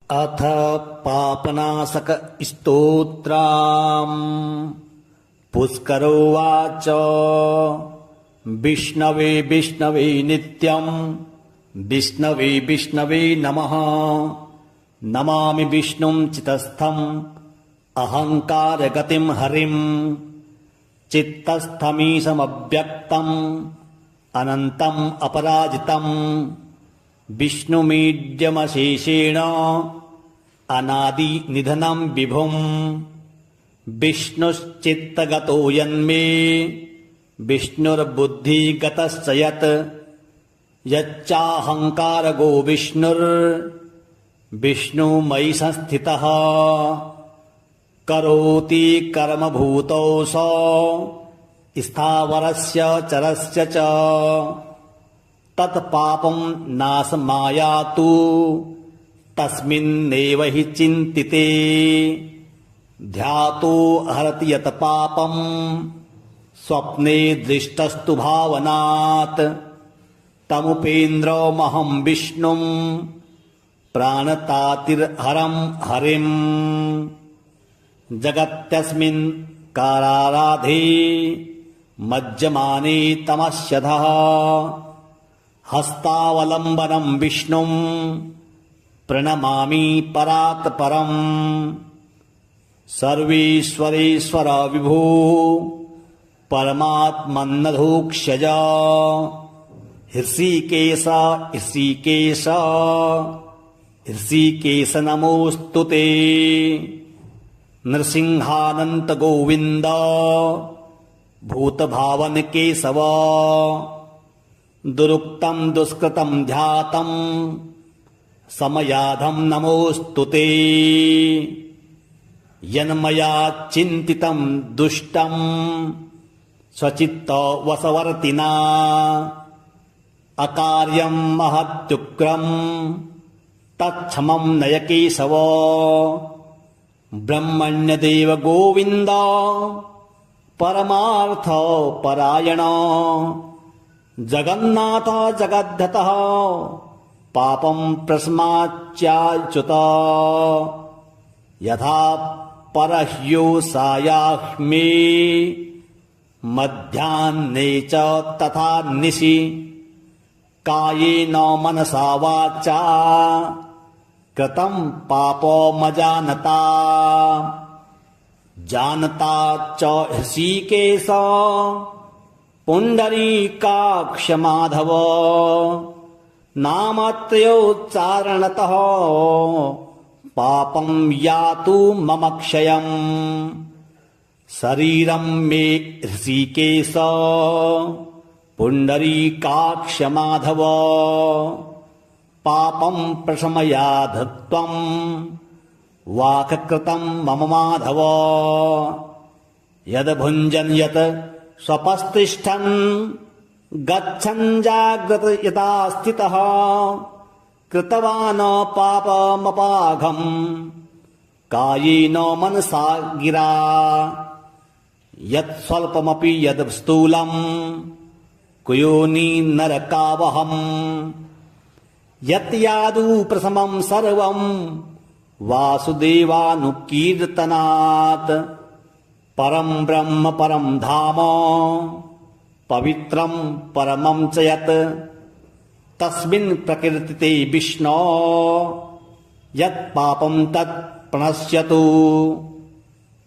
अथ पापनाशक स्तोत्रम्। पुष्करोवाच विष्णवे विष्णवे नित्यम् विष्णवे विष्णवे नमः। नमामि विष्णुं चितस्थम् अहङ्कारगतिं हरिम्। चित्तस्थमीशमव्यक्तम् अनन्तम् अपराजितम्। विष्णुमीड्यमशेषेण अनादि निधनं विभुम्। विष्णुश्चित्तगतो यन्मे विष्णुर्बुद्धिगतश्च यत्। यच्चाहङ्कारगो विष्णुर्विष्णुमयि संस्थितः। करोति कर्मभूतौ स स्थावरस्य चरस्य च। तत्पापं नाशमायातु तस्मिन्नेव हि चिन्तिते। ध्यातो हरति यत् पापं स्वप्ने दृष्टस्तु भावनात्। तमुपेन्द्रमहं विष्णुं प्राणतातिर्हरं हरिम्। जगत्यस्मिन् काराराधे मज्जमाने तमस्यधः। हस्तावलम्बनं विष्णुं प्रणमामि परात् परम्। सर्वेश्वरेश्वर विभो परमात्मन्नधोक्षज। हृषीकेश हृषीकेश हृषीकेश नमोऽस्तुते। नृसिंहानन्त गोविन्द भूतभावन केशव। दुरुक्तं दुष्कृतं ध्यातं समयाधं नमोऽस्तुते। यन्मया चिन्तितं दुष्टं स्वचित्तवशवर्तिना। अकार्यं महत्युग्रं तत्क्षमं नय केशव। ब्रह्मण्यदेव गोविन्द परमार्थ परायण। जगन्नाथ जगद्धतः पापं प्रशमाच्याच्युत। यथा परह्योषायाह्मे मध्याह्ने च तथा निशि। कायेन मनसा वाचा कृतं पापमजानता। जानता च हृषीकेश पुण्डरीकाक्ष माधव। नामत्रयोच्चारणतः पापं यातु मम क्षयम्। शरीरं मे हृषीकेश पुण्डरीकाक्ष माधव। पापं प्रशमयाध त्वं वाक्कृतं मम माधव। यद् भुञ्जन् यत् स्वपस्तिष्ठन् गच्छन् जाग्रत यथा स्थितः। कृतवान् पापमपाघम् कायेन मनसा गिरा। यत् स्वल्पमपि यद् स्थूलम् कुयोनि नरकावहम्। यत् यादु प्रथमं सर्वं वासुदेवानुकीर्तनात्। परं ब्रह्म परं धाम पवित्रं परमं च यत्। तस्मिन् प्रकृतिते विष्णो यत् पापं तत् प्रणश्यतु।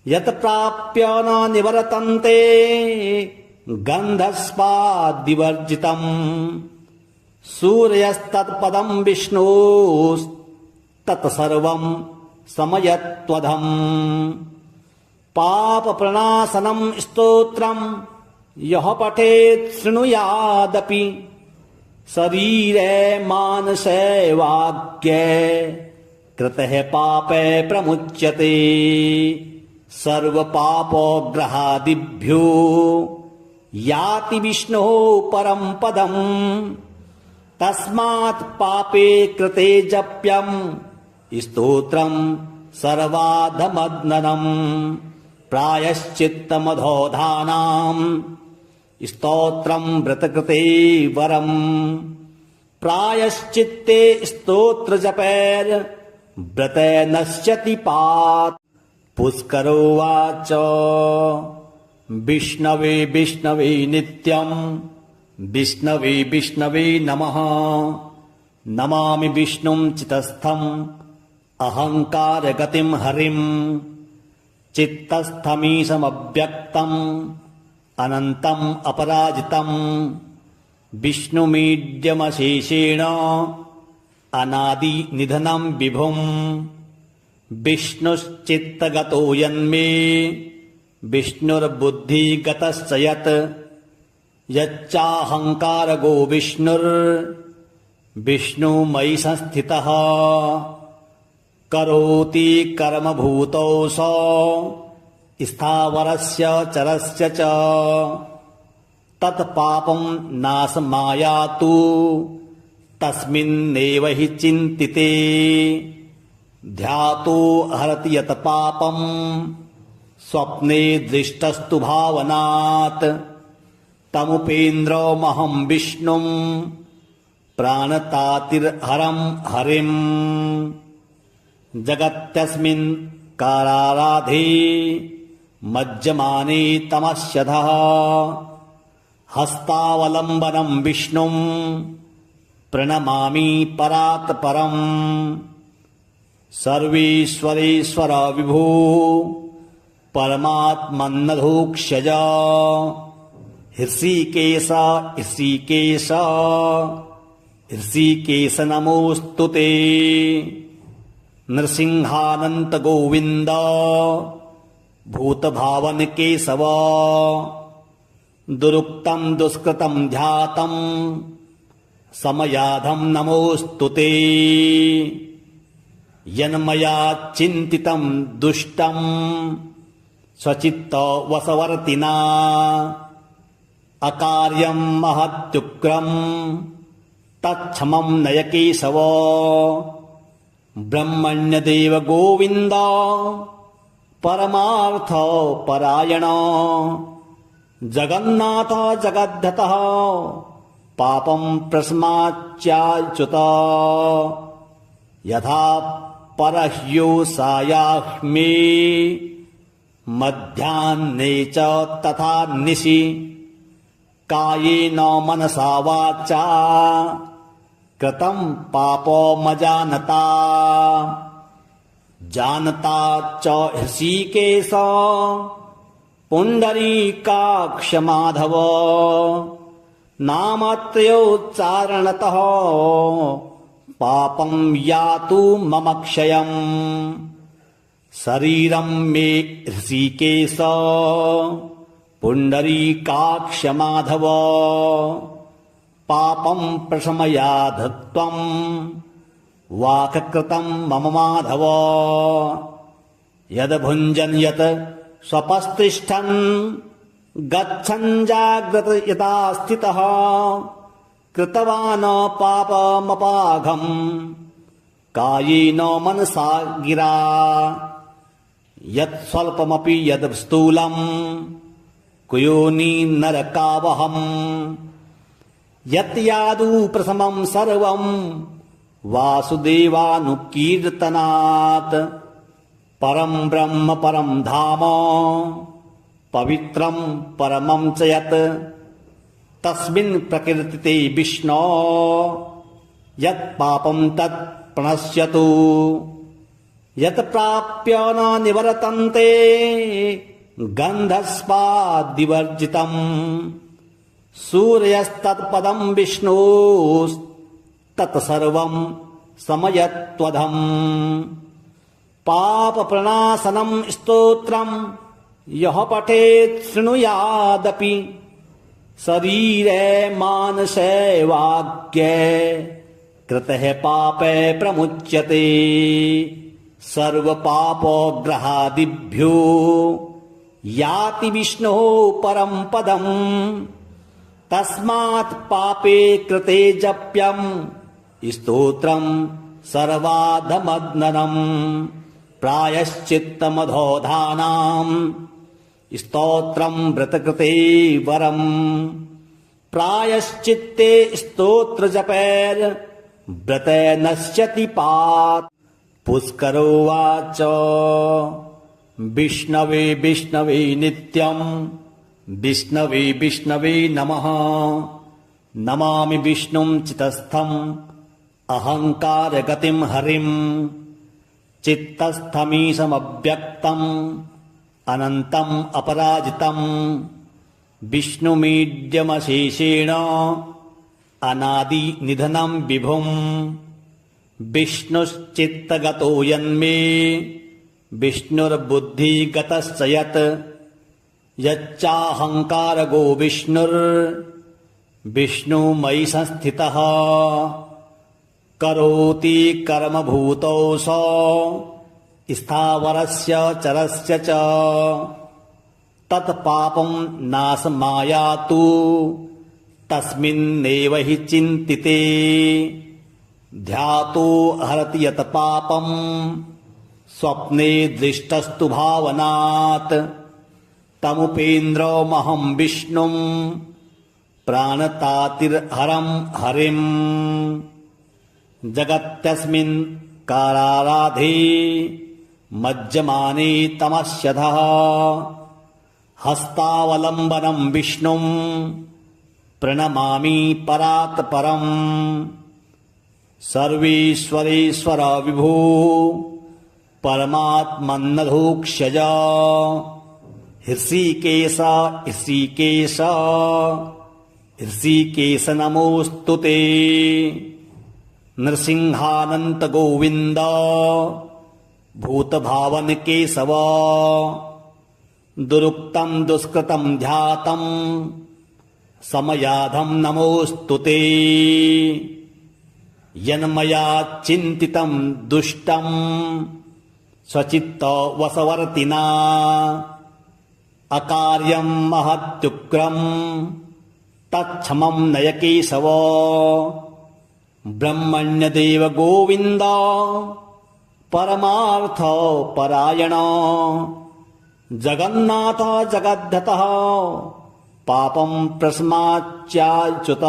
यत् प्राप्य न निवर्तन्ते गन्धस्माद्विवर्जितम्। सूर्यस्तत्पदं विष्णोस्तत्सर्वं समयत्वधम्। पापप्रणाशनं स्तोत्रं यः पठेत् शृणुयादपि। शरीरे मानसे वाक्ये कृतः पापे प्रमुच्यते। सर्वपापग्रहादिभ्यो याति विष्णोः परं पदम्। तस्मात् पापे कृते जप्यं स्तोत्रं सर्वाधमग्ननम्। प्रायश्चित्तमधोधानाम् स्तोत्रं व्रतकृते वरम्। प्रायश्चित्ते स्तोत्र जपैर् व्रते नश्यति पात्। पुष्करोवाच विष्णवे विष्णवे नित्यं विष्णवे विष्णवे नमः। नमामि विष्णुं चितस्थम् अहङ्कारगतिं हरिम्। चित्तस्थमीशमव्यक्तम् अनन्तम् अपराजितम्। विष्णुमीड्यमशेषेण अनादिनिधनं विभुम्। विष्णुश्चित्तगतो यन्मे विष्णुर्बुद्धिगतश्च यत्। यच्चाहङ्कारगो विष्णुर्विष्णुमयि संस्थितः। करोति कर्मभूतौ स स्थावरस्य चरस्य च। तत्पापं नाशमायातु तस्मिन्नेव हि चिन्तिते। ध्यातो हरति यत् पापं स्वप्ने दृष्टस्तु भावनात्। तमुपेन्द्रमहं विष्णुं प्राणतातिर्हरं हरिम्। जगत्यस्मिन् काराराधे मज्जमाने तमस्यधः। हस्तावलम्बनं विष्णुं प्रणमामि परात् परम्। सर्वेश्वरेश्वर विभो परमात्मन्नधोक्षज। हृषीकेश हृषीकेश हृषीकेश नमोऽस्तुते। नृसिंहानन्त गोविन्द भूतभावन केशव। दुरुक्तं दुष्कृतं ध्यातं समयाधं नमोऽस्तुते। यन्मया चिन्तितं दुष्टं स्वचित्तवशवर्तिना। अकार्यं महत्युग्रं तत्क्षमं नय केशव। ब्रह्मण्यदेव गोविन्द परमार्थ परायण। जगन्नाथ जगद्धतः पापं प्रशमाच्याच्युत। यथा परह्योषायाह्मे मध्याह्ने च तथा निशि। कायेन मनसा वाचा कृतं पापमजानता। जानता च हृषीकेश पुण्डरीकाक्ष माधव। नामत्रयोच्चारणतः पापं यातु मम क्षयम्। शरीरं मे हृषीकेश पुण्डरीकाक्ष माधव। पापं प्रशमयाध त्वं वाक्कृतं मम माधव। यद्भुञ्जन् यत् स्वपस्तिष्ठन् गच्छन् जाग्रत यथा स्थितः। कृतवान् पापमपाघम् कायेन मनसा गिरा। यत् स्वल्पमपि यद् स्थूलम् कुयोनि नरकावहम्। यत् यादु प्रथमं सर्वं वासुदेवानुकीर्तनात्। परं ब्रह्म परं धाम पवित्रं परमं च यत्। तस्मिन् प्रकीर्तिते विष्णो यत् पापं तत् प्रणश्यतु। यत् प्राप्य न निवर्तन्ते गन्धस्माद्विवर्जितम्। सूर्यस्तत्पदं विष्णोस्तत्सर्वं समयत्वधम्। पापप्रणाशनं स्तोत्रं यः पठेत् शृणुयादपि। शरीरे मानसे वाक्ये कृतः पापे प्रमुच्यते। सर्वपापग्रहादिभ्यो याति विष्णोः परं पदम्। तस्मात् पापे कृते जप्यं स्तोत्रं सर्वाधमग्ननम्। प्रायश्चित्तमधोधानां स्तोत्रं व्रतकृते वरम्। प्रायश्चित्ते स्तोत्रजपैर्व्रते नश्यति पात्। पुष्करोवाच विष्णवे विष्णवे नित्यं विष्णवे विष्णवे नमः नमामि विष्णुं चितस्थम् अहङ्कारगतिं हरिम् चित्तस्थमीशमव्यक्तम् अनन्तम् अपराजितम् विष्णुमीड्यमशेषेण अनादिनिधनं विभुम् विष्णुश्चित्तगतो यन्मे विष्णुर्बुद्धिगतश्च यत् यच्चाहङ्कारगो विष्णुर्विष्णुमयि संस्थितः करोति कर्मभूतौ स स्थावरस्य चरस्य च तत्पापं नाशमायातु तस्मिन्नेव हि चिन्तिते ध्यातो हरति यत् पापं स्वप्ने दृष्टस्तु भावनात् तमुपेन्द्रमहं विष्णुं प्राणतातिर्हरं हरिम् जगत्यस्मिन् काराराधे मज्जमाने तमस्यधः हस्तावलम्बनं विष्णुं प्रणमामि परात् परम् सर्वेश्वरेश्वर विभो परमात्मन्नधोक्षज हृषीकेश हृषीकेश हृषीकेश नमोऽस्तु ते नृसिंहानन्त गोविन्द भूतभावन केशव दुरुक्तं दुष्कृतं ध्यातं समयाधं नमोऽस्तु ते यन्मया चिन्तितं दुष्टं स्वचित्तवशवर्तिना अकार्यं महत्युग्रं तत्क्षमं नय केशव ब्रह्मण्यदेव गोविन्द परमार्थ परायण जगन्नाथ जगद्धतः पापं प्रस्माच्चाच्युत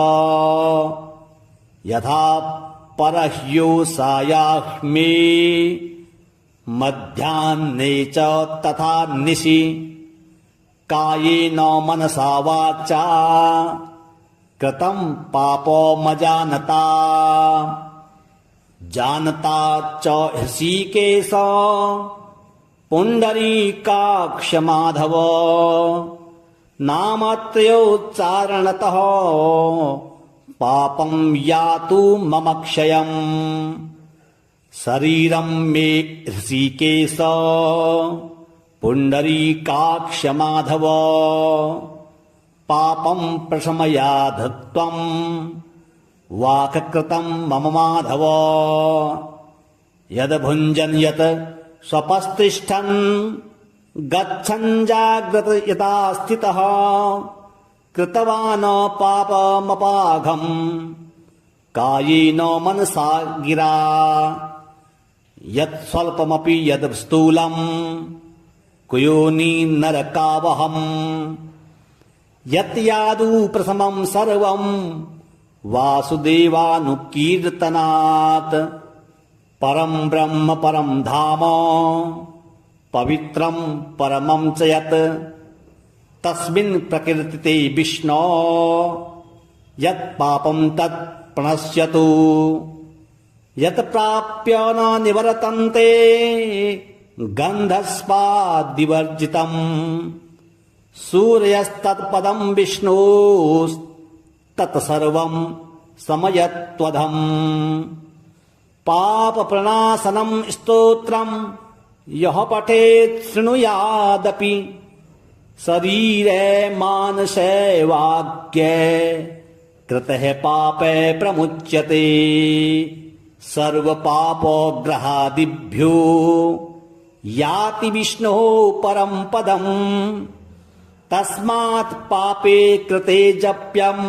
यथा परह्योसायाह्मे मध्याह्ने च तथा निशि कायेन मनसा वाचा कृतं पापमजानता जानता च हृषीकेश पुण्डरीकाक्ष माधव नामत्रयोच्चारणतः पापं यातु मम क्षयम् शरीरं मे हृषीकेश पुण्डरीकाक्ष माधव पापं प्रशमयाध त्वं वाक्कृतं मम माधव यद् भुञ्जन् यत् स्वपस्तिष्ठन् गच्छन् जाग्रत यथा स्थितः कृतवान् पापमपाघम् कायेन मनसा गिरा यत् स्वल्पमपि यद् स्थूलम् कुयोनि नरकावहम् यत् यादु प्रथमं सर्वं वासुदेवानुकीर्तनात् परं ब्रह्म परं धाम पवित्रं परमं च यत् तस्मिन् प्रकृतिते विष्णो यत् पापं तत् प्रणश्यतु यत् प्राप्य न निवर्तन्ते गन्धस्माद्विवर्जितम् सूर्यस्तत्पदं विष्णोस्तत्सर्वं समयत्वधम् पापप्रणाशनं स्तोत्रं यः पठेत् शृणुयादपि शरीरे मानसे वाक्ये कृतः पापे प्रमुच्यते सर्वपापग्रहादिभ्यो याति विष्णोः परं पदम् तस्मात् पापे कृते जप्यं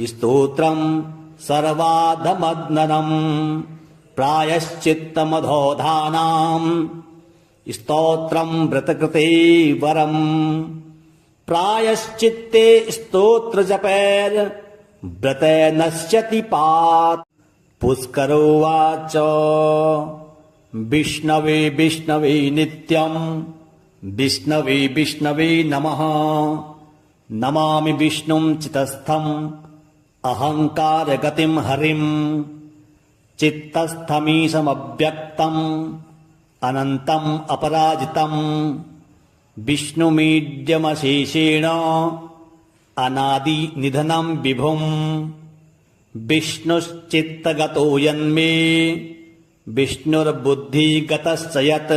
स्तोत्रं सर्वाधमग्ननम् प्रायश्चित्तमधोधानाम् स्तोत्रं व्रतकृते वरम् प्रायश्चित्ते स्तोत्र जपैर् व्रते नश्यति पात् पुष्करोवाच विष्णवे विष्णवे नित्यं विष्णवे विष्णवे नमः। नमामि विष्णुं चितस्थम् अहङ्कारगतिं हरिं। चित्तस्थमीशमव्यक्तम् अनन्तम् अपराजितम् विष्णुमीड्यमशेषेण अनादिनिधनं विभुम्। विष्णुश्चित्तगतो यन्मे विष्णुर्बुद्धिगतश्च यत्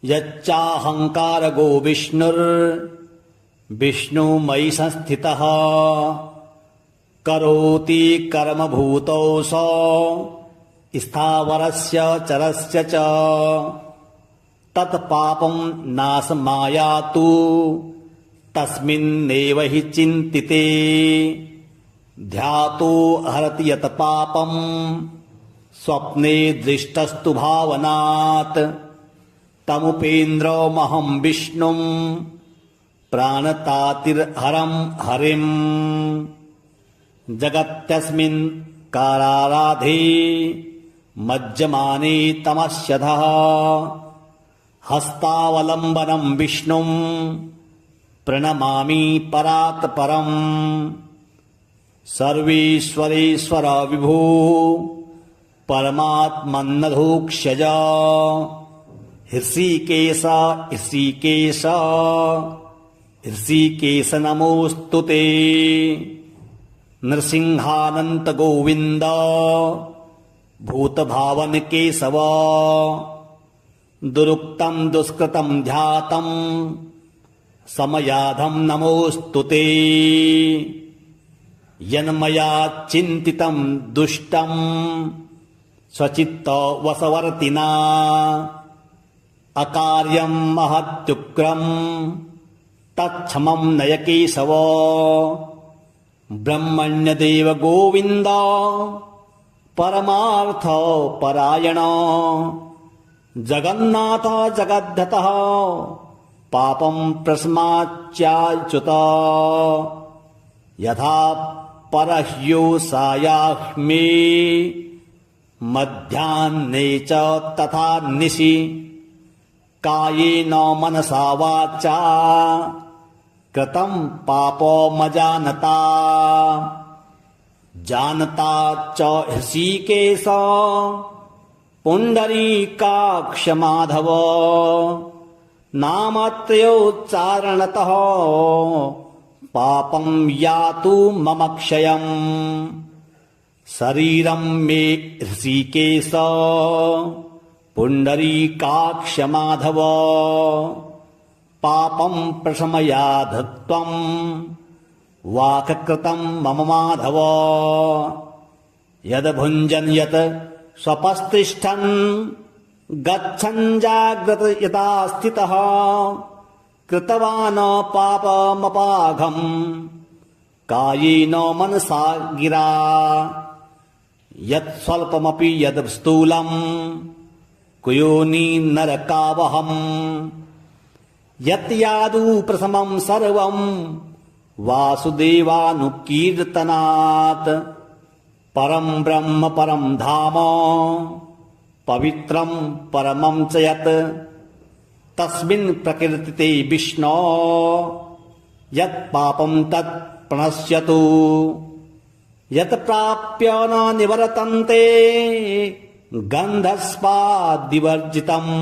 यच्चाहङ्कारगो विष्णुर्विष्णुमयि संस्थितः। करोति कर्मभूतौ स स्थावरस्य चरस्य च तत्पापं नाशमायातु तस्मिन्नेव हि चिन्तिते। ध्यातो हरति यत् पापं स्वप्ने दृष्टस्तु भावनात् तमुपेन्द्रमहं विष्णुं प्राणतातिर्हरं हरिम्। जगत्यस्मिन् काराराधे मज्जमाने तमस्यधः हस्तावलम्बनं विष्णुं प्रणमामि परात् परम्। सर्वेश्वरेश्वर विभो परमात्मन्नधोक्षज हृषीकेश हृषीकेश हृषीकेश नमोऽस्तु ते। नृसिंहानन्त गोविन्द भूतभावन केशव दुरुक्तं दुष्कृतं ध्यातं समयाधं नमोऽस्तु ते। यन्मया चिन्तितं दुष्टं स्वचित्तवशवर्तिना अकार्यं महत्युग्रं तत्क्षमं नय केशव। ब्रह्मण्यदेव गोविन्द परमार्थ परायण जगन्नाथ जगद्धतः पापं प्रशमाच्याच्युत। यथा परह्योषायाह्मे मध्याह्ने च तथा निशि कायेन मनसा वाचा कृतं पापमजानता। जानता च हृषीकेश पुण्डरीकाक्ष माधव नामत्रयोच्चारणतः पापं यातु मम क्षयम्। शरीरं मे हृषीकेश पुण्डरीकाक्ष माधव पापं प्रशमयाध त्वं वाक्कृतं मम माधव। यद् भुञ्जन् यत् स्वपस्तिष्ठन् गच्छन् जाग्रत यथा स्थितः कृतवान् पापमपाघम् कायेन मनसा गिरा। यत् स्वल्पमपि यद् स्थूलम् कुयोनि नरकावहम्। यत् यादु प्रथमं सर्वं वासुदेवानुकीर्तनात् परं ब्रह्म परं धाम पवित्रं परमं च यत् तस्मिन् प्रकीर्तिते विष्णो यत् पापं तत् प्रणश्यतु। यत् प्राप्य न निवर्तन्ते गन्धस्पाद्विवर्जितम्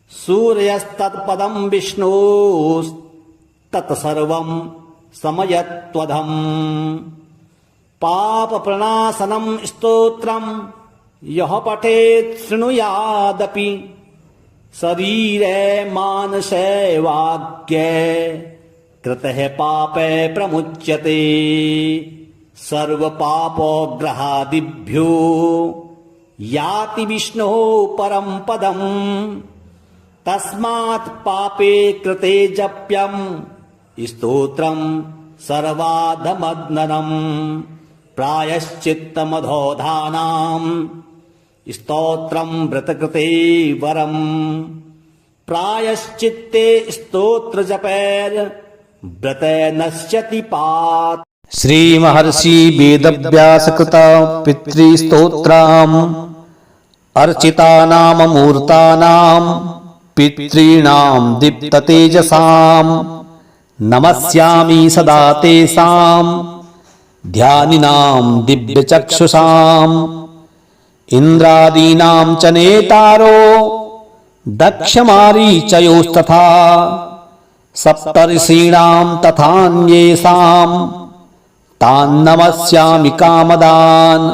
सूर्यस्तत्पदं विष्णोस्तत्सर्वं समयत्वधम्। पापप्रणाशनं स्तोत्रं यः पठेत् शृणुयादपि शरीरे मानसे वाक्ये कृतः पापे प्रमुच्यते। सर्वपापग्रहादिभ्यो याति विष्णोः परं पदम्। तस्मात् पापे कृते जप्यं स्तोत्रं सर्वाधमग्ननम्। प्रायश्चित्तमधोधानां स्तोत्रं व्रतकृते वरम्। प्रायश्चित्ते स्तोत्र जपैर्व्रते नश्यति पात्। श्री महर्षि वेदव्यास कृत पितृस्तोत्रम् अर्चितानाममूर्तानां पितॄणां दीप्ततेजसां नमस्यामि सदा तेषां ध्यानिनां दिव्यचक्षुषाम् इन्द्रादीनां च नेतारो दक्षमारीचयोस्तथा सप्तर्षीणां तथान्येषां तान् नमस्यामि कामदान्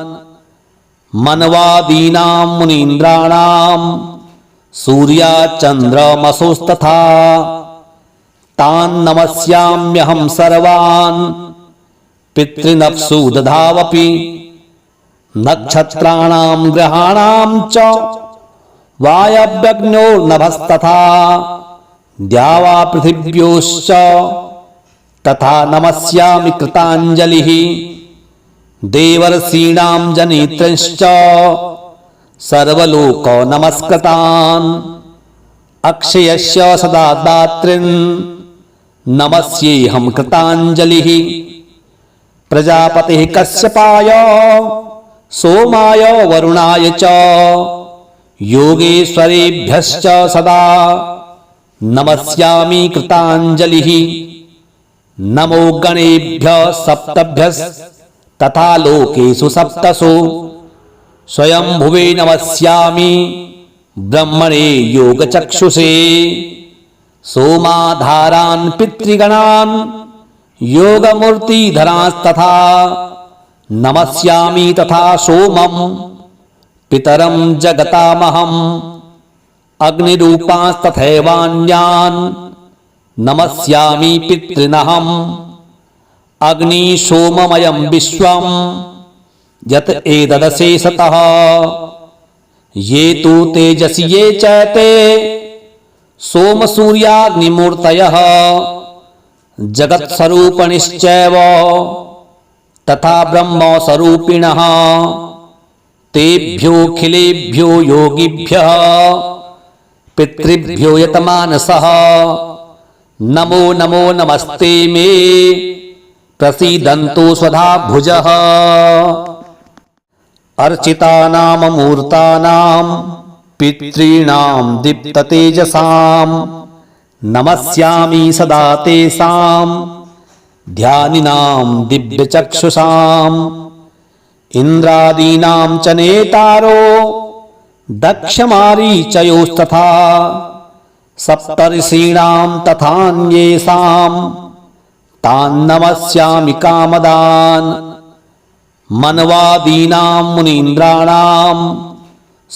मनवादीनां मुनीन्द्राणां सूर्याचन्द्रमसोस्तथा तान् नमस्याम्यहं सर्वान् पितॄनप्सु दधावपि नक्षत्राणां ग्रहाणां च वायव्यग्नोर्नभस्तथा द्यावा पृथिव्योश्च तथा नमस्यामि कृताञ्जलिः देवर्षीणां जनित्रंश्च सर्वलोको नमस्कृतान् अक्षयस्य सदा दातॄन् नमस्येऽहं कृताञ्जलिः प्रजापतिः कश्यपाय सोमाय वरुणाय च योगेश्वरेभ्यश्च सदा नमस्यामि कृताञ्जलिः नमो गणेभ्यः सप्तभ्यस्तथा लोकेषु सप्तसु स्वयंभुवे नमस्यामि ब्रह्मणे योगचक्षुषे सोमाधारान् पितृगणान् योगमूर्तिधरांस्तथा नमस्यामि तथा सोमं पितरं जगतामहम् अग्निरूपांस्तथैवान्यान् नमस्यामि पितॄनहम् अग्निशोममयं विश्वं यत् एतदशेषतः ये तु तेजसि ये चैते सोमसूर्याग्निमूर्तयः जगत्स्वरूपिणश्चैव तथा ब्रह्मस्वरूपिणः तेभ्योऽखिलेभ्यो योगिभ्यः पितृभ्यो यतमानसः नमो नमो नमस्ते मे प्रसीदन्तु स्वधा भुजः अर्चितानाममूर्तानां पितॄणां दीप्ततेजसां नमस्यामि सदा तेषां ध्यानिनां दिव्यचक्षुषाम् इन्द्रादीनां च नेतारो दक्षमारीचयोस्तथा सप्तर्षीणां तथान्येषां तान् नमस्यामि कामदान् मनवादीनां मुनीन्द्राणां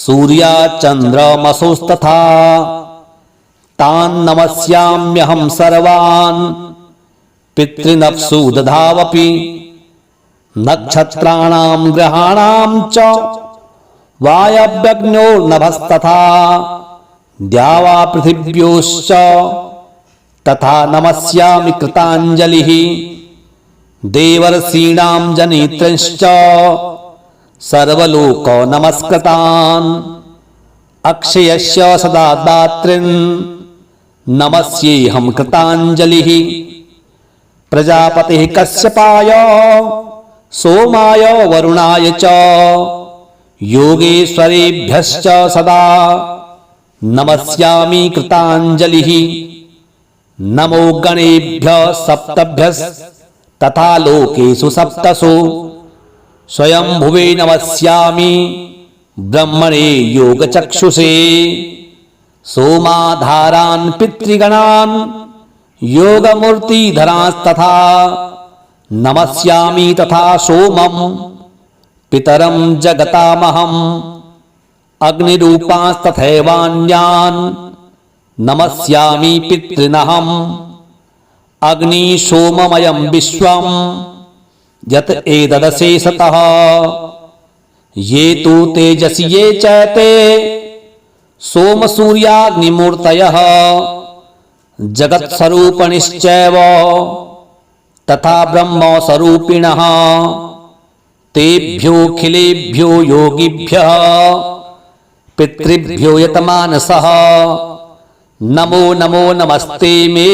सूर्याचन्द्रमसोस्तथा तान् नमस्याम्यहं सर्वान् पितॄनप्सु दधावपि नक्षत्राणां ग्रहाणां च वायव्यग्नोर्नभस्तथा द्यावा पृथिव्योश्च तथा नमस्यामि कृताञ्जलिः देवर्षीणां जनित्रंश्च सर्वलोको नमस्कृतान् अक्षयस्य सदा दातॄन् नमस्येऽहं कृताञ्जलिः प्रजापतिः कश्यपाय सोमाय वरुणाय च योगेश्वरेभ्यश्च सदा नमस्यामि कृताञ्जलिः नमो गणेभ्यः सप्तभ्यस्तथा लोकेषु सप्तसु स्वयंभुवे नमस्यामि ब्रह्मणे योगचक्षुषे सोमाधारान् पितृगणान् योगमूर्तिधरांस्तथा नमस्यामि तथा सोमं पितरं जगतामहम् अग्निरूपांस्तथैवान्यान् नमस्यामि पितॄनहम् अग्निशोममयं विश्वं यत् एतदशेषतः ये तु तेजसि ये चैते सोमसूर्याग्निमूर्तयः जगत्स्वरूपिणश्चैव तथा ब्रह्मस्वरूपिणः तेभ्योऽखिलेभ्यो योगिभ्यः पितृभ्यो यतमानसः नमो नमो नमस्ते मे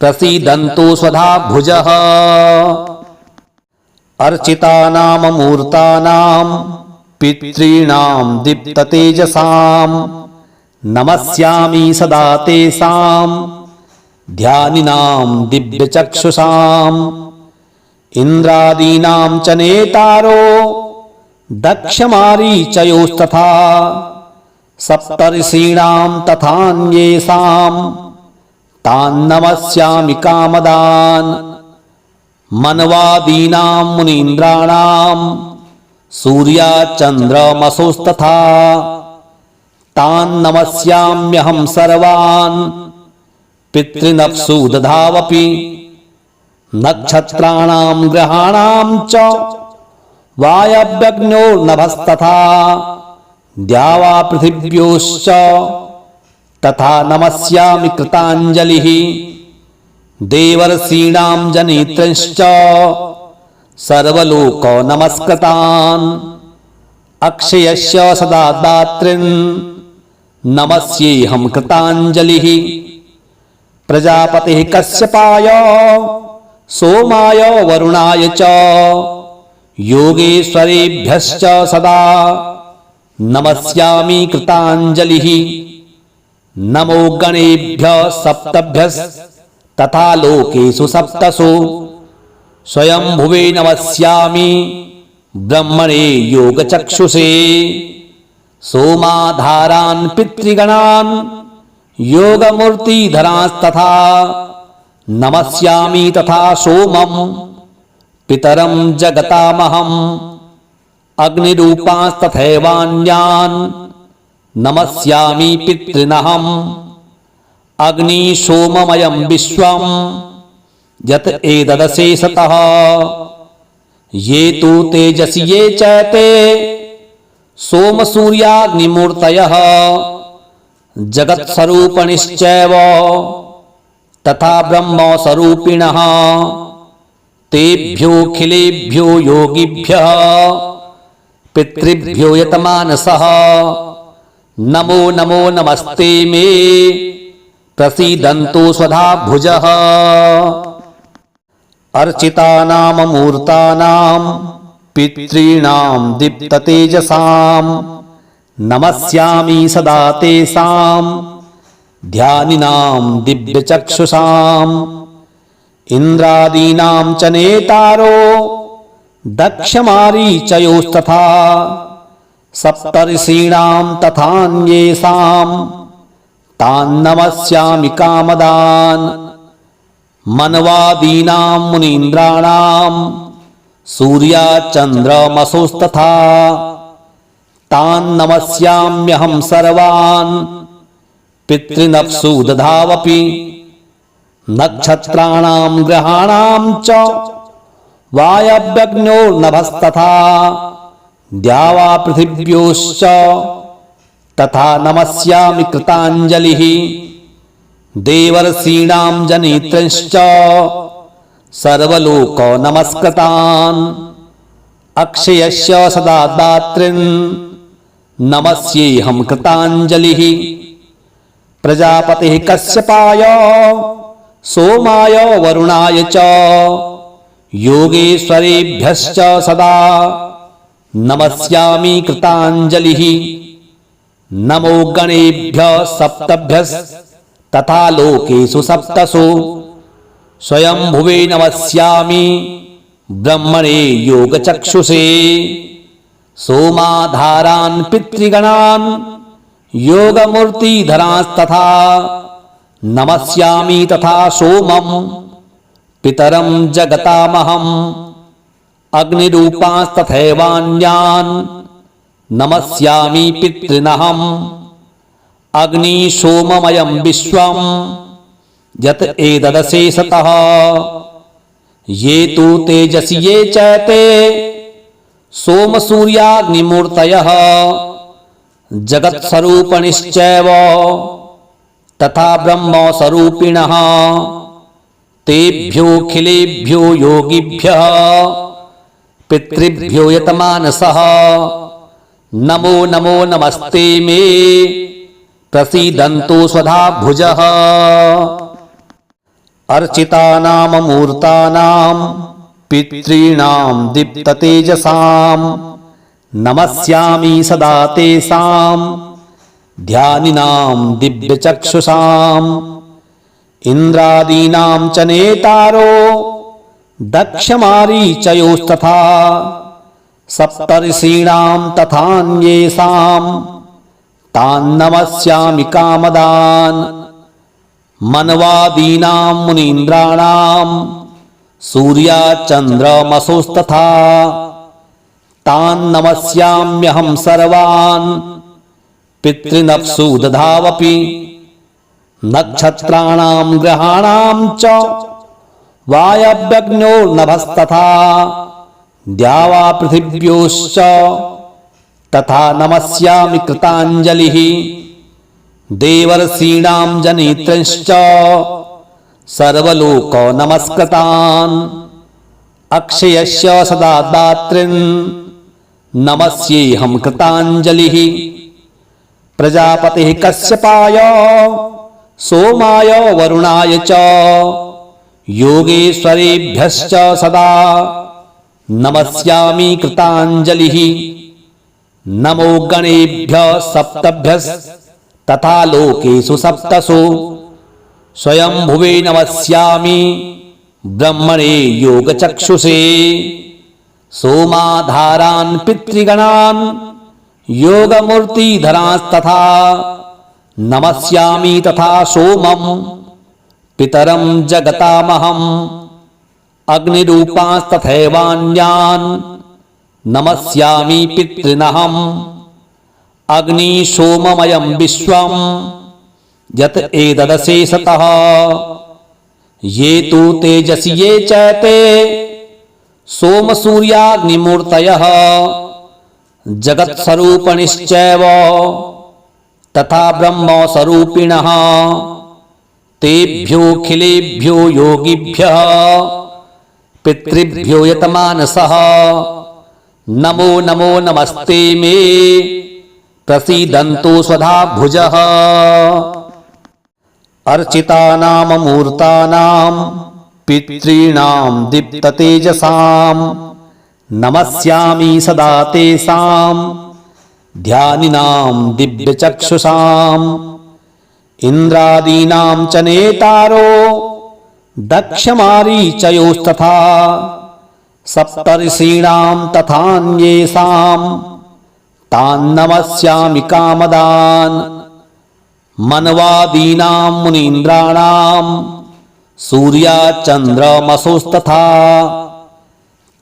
प्रसीदन्तु स्वधा भुजः अर्चितानाममूर्तानां पितॄणां दीप्ततेजसां नमस्यामि सदा तेषां ध्यानिनां दिव्यचक्षुषाम् इन्द्रादीनां च नेतारो दक्षमारीचयोस्तथा सप्तर्षीणां तथान्येषां तान् नमस्यामि कामदान् मनवादीनां मुनीन्द्राणां सूर्याचन्द्रमसोस्तथा तान् नमस्याम्यहं सर्वान् पितृनक्षु दधावपि नक्षत्राणां ग्रहाणां च वायव्यग्नोर्नभस्तथा द्यावा पृथिव्योश्च तथा नमस्यामि कृताञ्जलिः देवर्षीणां जनित्रश्च सर्वलोको नमस्कृतान् अक्षयस्य सदा दातॄन् नमस्येऽहं कृताञ्जलिः प्रजापतिः कश्यपाय सोमाय वरुणाय च योगेश्वरेभ्यश्च सदा नमस्यामि कृताञ्जलिः नमो गणेभ्यः सप्तभ्यस्तथा लोकेषु सप्तसु स्वयंभुवे नमस्यामि ब्रह्मणे योगचक्षुषे सोमाधारान् पितृगणान् योगमूर्तिधरांस्तथा नमस्यामि तथा सोमं पितरं जगतामहम् अग्निरूपांस्तथैवान्यान् नमस्यामि पितॄनहम् अग्निशोममयं विश्वं यत् एतदशेषतः ये तु तेजसि ये चैते सोमसूर्याग्निमूर्तयः जगत्स्वरूपिणश्चैव तथा ब्रह्मस्वरूपिणः तेभ्योऽखिलेभ्यो योगिभ्यः पितृभ्यो यतमानसः नमो नमो नमस्ते मे प्रसीदन्तु स्वधा भुजः अर्चितानां मूर्तानां पितॄणां दीप्ततेजसां नमस्यामि सदा तेषां ध्यानिनां दिव्यचक्षुषाम् इन्द्रादीनां च नेतारो दक्षमारीचयोस्तथा सप्तर्षीणां तथान्येषां तान् नमस्यामि कामदान् मनवादीनां मुनीन्द्राणां सूर्याचन्द्रमसोस्तथा तान् नमस्याम्यहं सर्वान् पितृनक्षु दधावपि नक्षत्राणां ग्रहाणां च वायव्यग्नोर्नभस्तथा द्यावा पृथिव्योश्च तथा नमस्यामि कृताञ्जलिः देवर्षीणां जनित्रश्च सर्वलोको नमस्कृतान् अक्षयस्य सदा दातॄन् नमस्येऽहं कृताञ्जलिः प्रजापतिः कश्यपाय सोमाय वरुणाय च योगेश्वरेभ्यश्च सदा नमस्यामि कृताञ्जलिः नमो गणेभ्यः सप्तभ्यस्तथा लोकेषु सप्तसु स्वयंभुवे नमस्यामि ब्रह्मणे योगचक्षुषे सोमाधारान् पितृगणान् योगमूर्तिधरांस्तथा नमस्यामि तथा सोमं पितरं जगतामहम् अग्निरूपांस्तथैवान्यान् नमस्यामि पितॄनहम् अग्निशोममयं विश्वं यत् एतदशेषतः ये तु तेजसि ये चैते सोमसूर्याग्निमूर्तयः जगत्स्वरूपिणश्चैव तथा ब्रह्मस्वरूपिणः तेभ्योऽखिलेभ्यो योगिभ्यः पितृभ्यो यतमानसः नमो नमो नमस्ते मे प्रसीदन्तु स्वधा भुजः अर्चितानां मूर्तानां पितॄणां दीप्ततेजसां नमस्यामि सदा तेषां ध्यानिनां दिव्यचक्षुषाम् इन्द्रादीनां च नेतारो दक्षमारीचयोस्तथा सप्तर्षीणां तथान्येषां तान् नमस्यामि कामदान् मनवादीनां मुनीन्द्राणां सूर्याचन्द्रमसोस्तथा तान् नमस्याम्यहं सर्वान् पितृनप्सु दधावपि नक्षत्राणां ग्रहाणां च वायव्यग्नोर्नभस्तथा द्यावा पृथिव्योश्च तथा नमस्यामि कृताञ्जलिः देवर्षीणां जनित्रंश्च सर्वलोको नमस्कृतान् अक्षयस्य सदा दातॄन् नमस्येऽहं कृताञ्जलिः प्रजापतिः कश्यपाय सोमाय वरुणाय च योगेश्वरेभ्यश्च सदा नमस्यामि कृताञ्जलिः नमो गणेभ्यः सप्तभ्यस्तथा लोकेषु सप्तसु स्वयंभुवे नमस्यामि ब्रह्मणे योगचक्षुषे सोमाधारान् पितृगणान् योगमूर्तिधरांस्तथा नमस्यामि तथा सोमं पितरं जगतामहम् अग्निरूपांस्तथैवान्यान् नमस्यामि पितॄनहम् अग्निशोममयं विश्वं यत् एतदशेषतः ये तु तेजसि ये चैते सोमसूर्याग्निमूर्तयः जगत्स्वरूपिणश्चैव तथा ब्रह्मस्वरूपिणः तेभ्योऽखिलेभ्यो योगिभ्यः पितृभ्यो यतमानसः नमो नमो नमस्ते मे प्रसीदन्तु स्वधा भुजः अर्चितानां मूर्तानां पितॄणां दीप्ततेजसां नमस्यामि सदा तेषां ध्यानिनां दिव्यचक्षुषाम् इन्द्रादीनां च नेतारो दक्षमारीचयोस्तथा सप्तर्षीणां तथान्येषां तान् नमस्यामि कामदान् मनवादीनां मुनीन्द्राणां सूर्याचन्द्रमसोस्तथा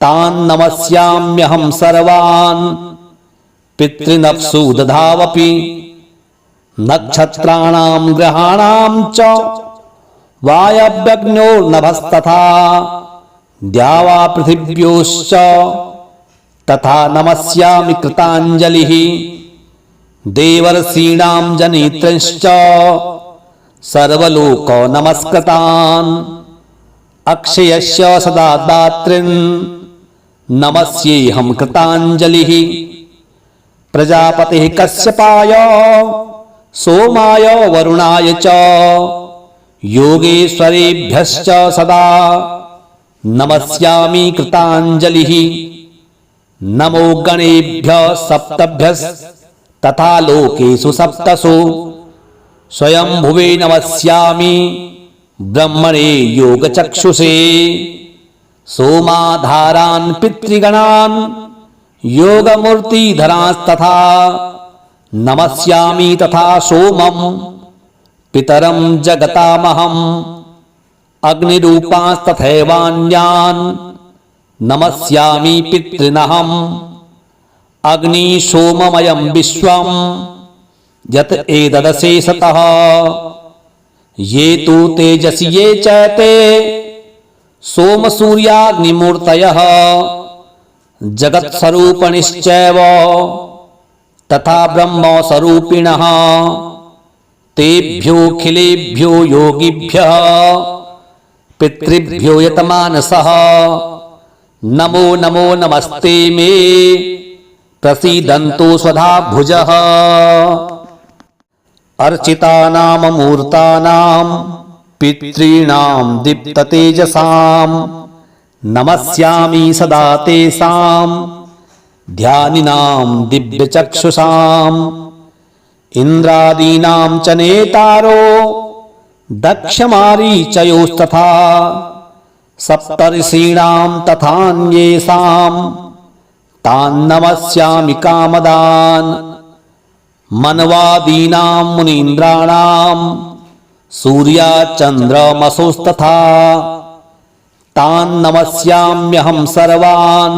तान् नमस्याम्यहं सर्वान् पितृनप्सु दधावपि नक्षत्राणां ग्रहाणां च वायव्यग्नोर्नभस्तथा द्यावा पृथिव्योश्च तथा नमस्यामि कृताञ्जलिः देवर्षीणां जनित्रंश्च सर्वलोको नमस्कृतान् अक्षयस्य सदा दातॄन् नमस्येऽहं कृताञ्जलिः प्रजापतिः कश्यपाय सोमाय वरुणाय च योगेश्वरेभ्यश्च सदा नमस्यामि कृताञ्जलिः नमो गणेभ्यः सप्तभ्यस्तथा लोकेषु सप्तसु स्वयंभुवे नमस्यामि ब्रह्मणे योगचक्षुषे सोमाधारान् पितृगणान् योगमूर्तिधरांस्तथा नमस्यामि तथा सोमं पितरं जगतामहम् अग्निरूपांस्तथैवान्यान् नमस्यामि पितॄनहम् अग्निशोममयं विश्वं यत् एतदशेषतः ये तु तेजसि ये चैते सोमसूर्याग्निमूर्तयः जगत्स्वरूपिणश्चैव तथा ब्रह्मस्वरूपिणः तेभ्योऽखिलेभ्यो योगिभ्यः पितृभ्यो यतमानसः नमो नमो नमस्ते मे प्रसीदन्तु स्वधा भुजः अर्चितानां मूर्तानां पितॄणां दीप्ततेजसां नमस्यामि सदा तेषां ध्यानिनां दिव्यचक्षुषाम् इन्द्रादीनां च नेतारो दक्षमारीचयोस्तथा सप्तर्षीणां तथान्येषां तान्नमस्यामि कामदान् मनवादीनां मुनीन्द्राणां सूर्याचन्द्रमसोस्तथा तान्नमस्याम्यहं सर्वान्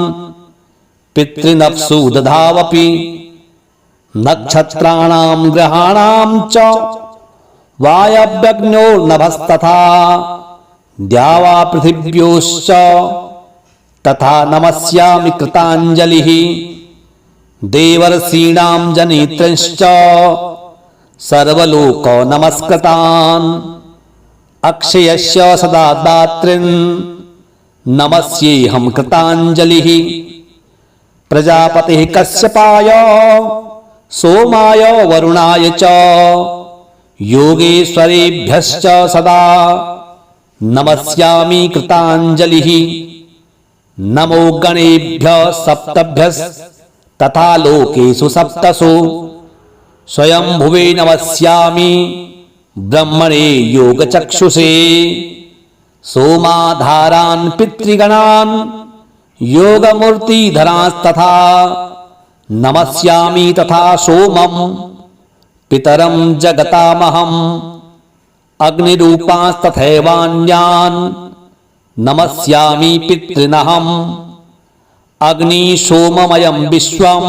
पितृनक्षु दधावपि नक्षत्राणां ग्रहाणां च वायव्यग्नोर्नभस्तथा द्यावा पृथिव्योश्च तथा नमस्यामि कृताञ्जलिः देवर्षीणां जनित्रश्च सर्वलोक नमस्कृतान् अक्षयस्य सदा दातॄन् नमस्येऽहं कृताञ्जलिः प्रजापतिः कश्यपाय सोमाय वरुणाय च योगेश्वरेभ्यश्च सदा नमस्यामि कृताञ्जलिः नमो गणेभ्यः सप्तभ्यस्तथा लोकेषु सप्तसु स्वयंभुवे नमस्यामि ब्रह्मणे योगचक्षुषे सोमाधारान् पितृगणान् योगमूर्तिधरांस्तथा नमस्यामि तथा सोमं पितरं जगतामहम् अग्निरूपांस्तथैवान्यान् नमस्यामि पितॄनहम् अग्निशोममयं विश्वं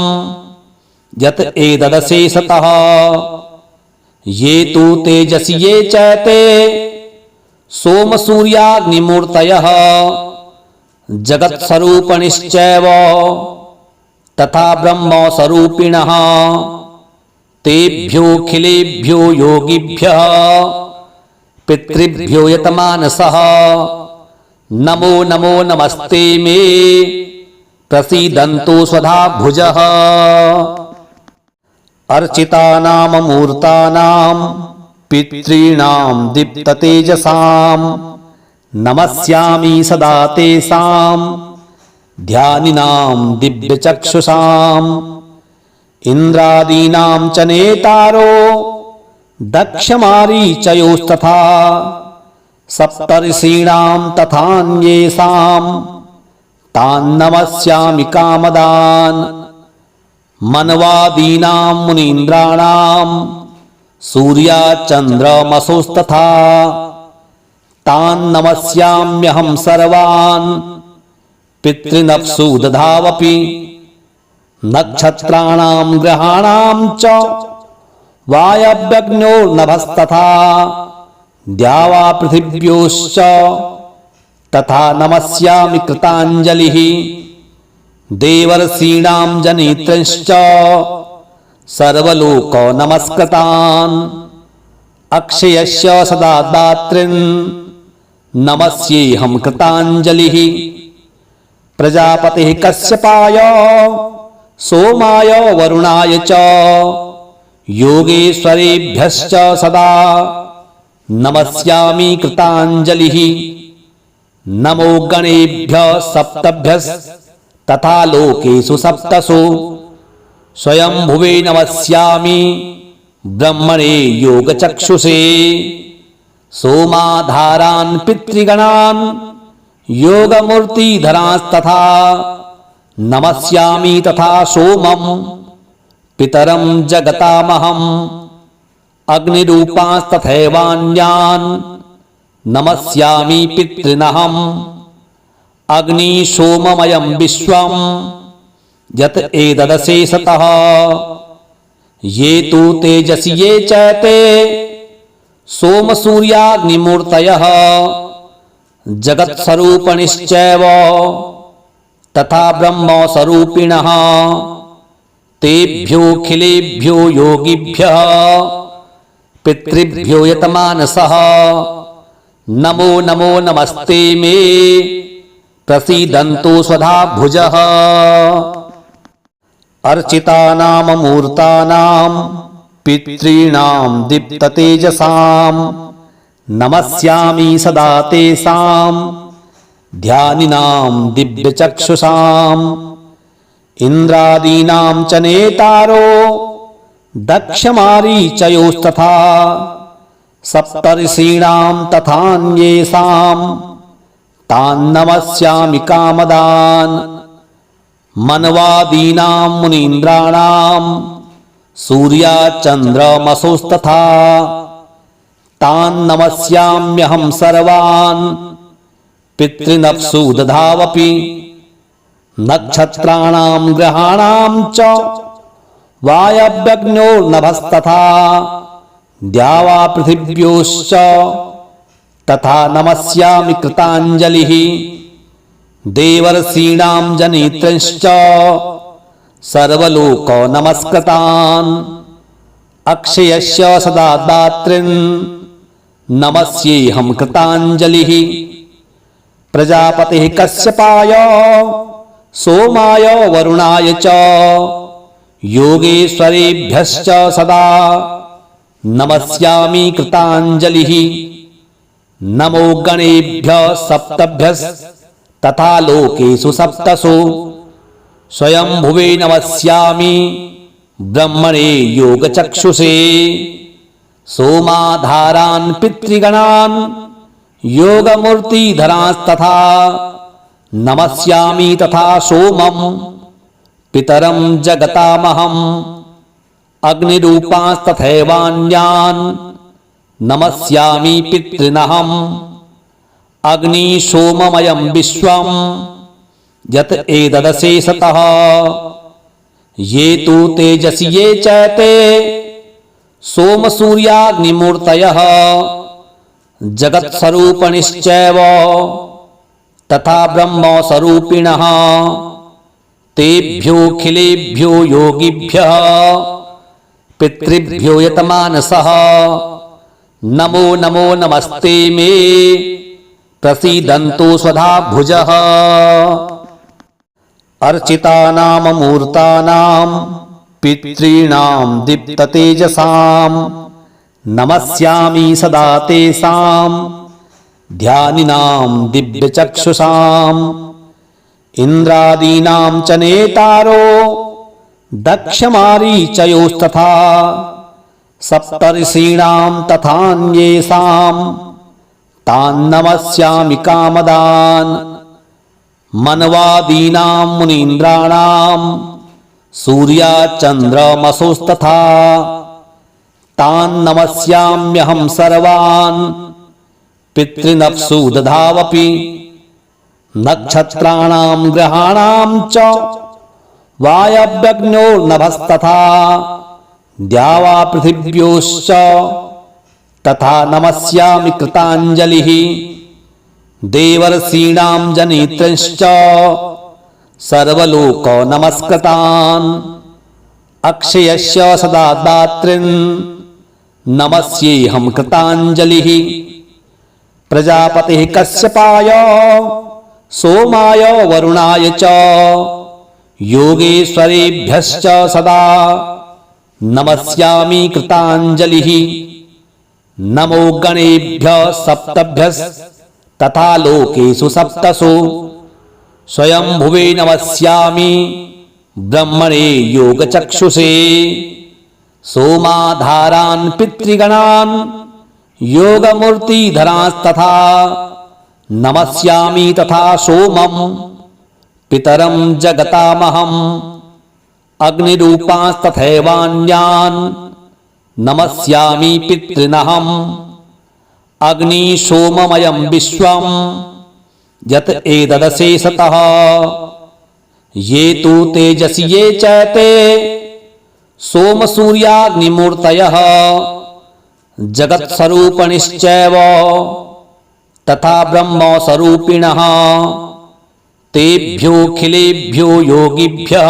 यत् एतदशेषतः ये तु तेजसि ये चैते सोमसूर्याग्निमूर्तयः जगत्स्वरूपिणश्चैव तथा ब्रह्मस्वरूपिणः तेभ्योऽखिलेभ्यो योगिभ्यः पितृभ्यो यतमानसः नमो नमो नमस्ते मे प्रसीदन्तु स्वधा भुजः अर्चितानां मूर्तानां पितॄणां दीप्ततेजसां नमस्यामि सदा तेषां ध्यानिनां दिव्यचक्षुषाम् इन्द्रादीनां च नेतारो दक्षमारीचयोस्तथा सप्तर्षीणां तथान्येषां तान्नमस्यामि कामदान् मनवादीनां मुनीन्द्राणां सूर्याचन्द्रमसोस्तथा तान्नमस्याम्यहं सर्वान् पितृनक्षु दधावपि नक्षत्राणां ग्रहाणां च वायव्यग्नोर्नभस्तथा द्यावा पृथिव्योश्च तथा नमस्यामि कृताञ्जलिः देवर्षीणां जनित्रश्च सर्वलोक नमस्कृतान् अक्षयस्य सदा दातॄन् नमस्येऽहं कृताञ्जलिः प्रजापतिः कश्यपाय सोमाय वरुणाय च योगेश्वरेभ्यश्च सदा नमस्यामि कृताञ्जलिः नमो गणेभ्यः सप्तभ्यस्तथा लोकेषु सप्तसु स्वयंभुवे नमस्यामि ब्रह्मणे योगचक्षुषे सोमाधारान् पितृगणान् योगमूर्तिधरांस्तथा नमस्यामि तथा सोमं पितरं जगतामहम् अग्निरूपांस्तथैवान्यान् नमस्यामि पितॄनहम् अग्निशोममयं विश्वं यत् एतदशेषतः ये तु तेजसि ये चैते सोमसूर्याग्निमूर्तयः जगत्स्वरूपिणश्चैव तथा ब्रह्मस्वरूपिणः तेभ्योऽखिलेभ्यो योगिभ्यः पितृभ्यो यतमानसः नमो नमो नमस्ते मे प्रसीदन्तु स्वधा भुजः अर्चितानां मूर्तानां पितॄणां दीप्ततेजसां नमस्यामि सदा तेषां ध्यानिनां दिव्यचक्षुषाम् इंद्रादीनां च नेतारो दक्षमारीचयोस्तथा सप्तर्षीणां तथान्येषां तान् नमस्यामि कामदान् मन्वादीनां मुनीन्द्राणां सूर्याचन्द्रमसोस्तथा तान् नमस्याम्यहं सर्वान् पितृनप्सु दधावपि नक्षत्राणां ग्रहाणां च वायव्यग्न्योर्नभस्तथा द्यावा पृथिव्योश्च तथा नमस्यामि कृताञ्जलिः देवर्षीणां जनित्रश्च सर्वलोको नमस्कृतान् अक्षयस्य सदा दातॄन् नमस्येऽहं कृताञ्जलिः प्रजापतिः कश्यपाय सोमाय वरुणाय च योगेश्वरेभ्यश्च सदा नमस्यामि कृताञ्जलिः नमो गणेभ्यः सप्तभ्यस्तथा लोकेषु सप्तसु स्वयंभुवे नमस्यामि ब्रह्मणे योगचक्षुषे सोमाधारान् पितृगणान् योगमूर्तिधरांस्तथा नमस्यामि तथा सोमं पितरं जगतामहम् अग्निरूपांस्तथैवान्यान् नमस्यामि पितॄनहम् अग्निशोममयं विश्वं यत् एतदशेषतः ये तु तेजसि ये चैते सोमसूर्याग्निमूर्तयः जगत्स्वरूपिणश्चैव तथा ब्रह्मस्वरूपिणः तेभ्योऽखिलेभ्यो योगिभ्यः पितृभ्यो यतमानसः नमो नमो नमस्ते मे प्रसीदन्तु स्वधा भुजः अर्चितानाममूर्तानां पितॄणां दीप्ततेजसां नमस्यामि सदा तेषां ध्यानिनां दिव्यचक्षुषाम् इन्द्रादीनां च नेतारो दक्षमारीचयोस्तथा सप्तर्षीणां तथान्येषां तान् नमस्यामि कामदान् मन्वादीनां मुनीन्द्राणां सूर्याचन्द्रमसोस्तथा तान् नमस्याम्यहं सर्वान् पितृनप्सु दधावपि नक्षत्राणां ग्रहाणां च वायव्यग्न्योर्नभस्तथा द्यावा पृथिव्योश्च तथा नमस्यामि कृताञ्जलिः देवर्षीणां जनित्रश्च सर्वलोको नमस्कृतान् अक्षयस्य सदा दातॄन् नमस्येऽहं कृताञ्जलिः प्रजापतिः कश्यपाय सोमाय वरुणाय च योगेश्वरेभ्यश्च सदा नमस्यामि कृताञ्जलिः नमो गणेभ्यः सप्तभ्यस्तथा लोकेषु सप्तसु स्वयंभुवे नमस्यामि ब्रह्मणे योगचक्षुषे सोमाधारान् पितृगणान् योगमूर्तिधरांस्तथा नमस्यामि तथा सोमं पितरं जगतामहम् अग्निरूपांस्तथैवान्यान् नमस्यामि पितॄनहम् अग्निशोममयं विश्वं यत् एतदशेषतः ये तु तेजसि ये चैते सोमसूर्याग्निमूर्तयः जगत्स्वरूपिणश्चैव तथा ब्रह्मस्वरूपिणः तेभ्योऽखिलेभ्यो योगिभ्यः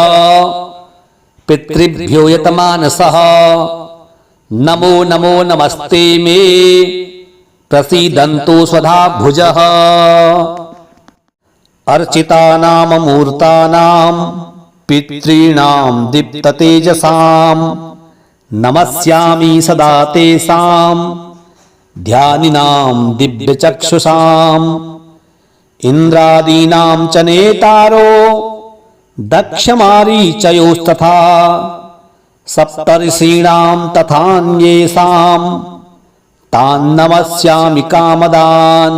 पितृभ्यो यतमानसः नमो नमो नमस्ते मे प्रसीदन्तु स्वधा भुजः अर्चितानाममूर्तानां पितॄणां दीप्ततेजसां नमस्यामि सदा तेषां ध्यानिनां दिव्यचक्षुषाम् इन्द्रादीनां च नेतारो दक्षमारीचयोस्तथा सप्तर्षीणां तथान्येषां तान् नमस्यामि कामदान्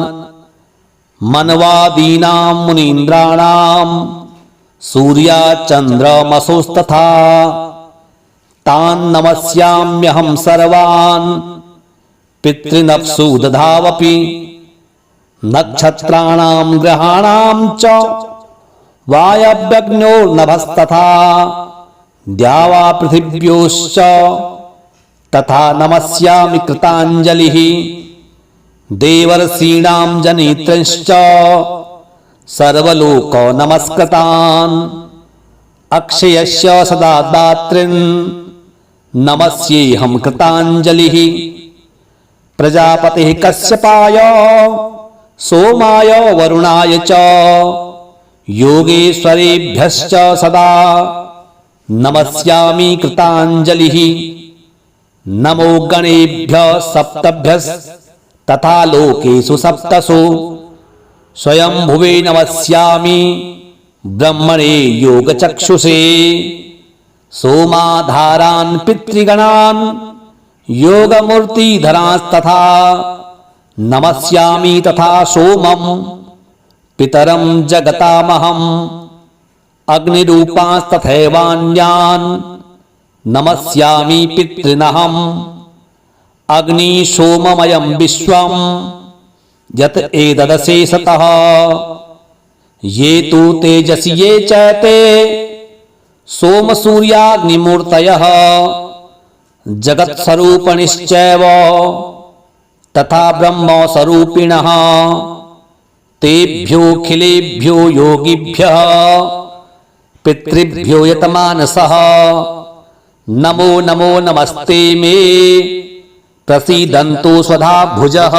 मनवादीनां मुनीन्द्राणां सूर्याचन्द्रमसोस्तथा तान् नमस्याम्यहं सर्वान् पितृनप्सु दधावपि नक्षत्राणां ग्रहाणां च वायव्यग्नोर्नभस्तथा द्यावा पृथिव्योश्च तथा नमस्यामि कृताञ्जलिः देवर्षीणां जनित्रंश्च सर्वलोको नमस्कृतान् अक्षयस्य सदा दातॄन् नमस्येऽहं कृताञ्जलिः प्रजापतिः कश्यपाय सोमाय वरुणाय च योगेश्वरेभ्यश्च सदा नमस्यामि कृताञ्जलिः नमो गणेभ्यः सप्तभ्यस्तथा लोकेषु सप्तसु स्वयंभुवे नमस्यामि ब्रह्मणे योगचक्षुषे सोमाधारान् पितृगणान् योगमूर्तिधरांस्तथा नमस्यामि तथा सोमं पितरं जगतामहम् अग्निरूपांस्तथैवान्यान् नमस्यामि पितॄनहम् अग्निशोममयं विश्वं यत् एतदशेषतः ये तु तेजसि ये चैते सोमसूर्याग्निमूर्तयः जगत्स्वरूपिणश्चैव तथा ब्रह्मस्वरूपिणः तेभ्योऽखिलेभ्यो योगिभ्यः पितृभ्यो यतमानसः नमो नमो नमस्ते मे प्रसीदन्तु स्वधा भुजः।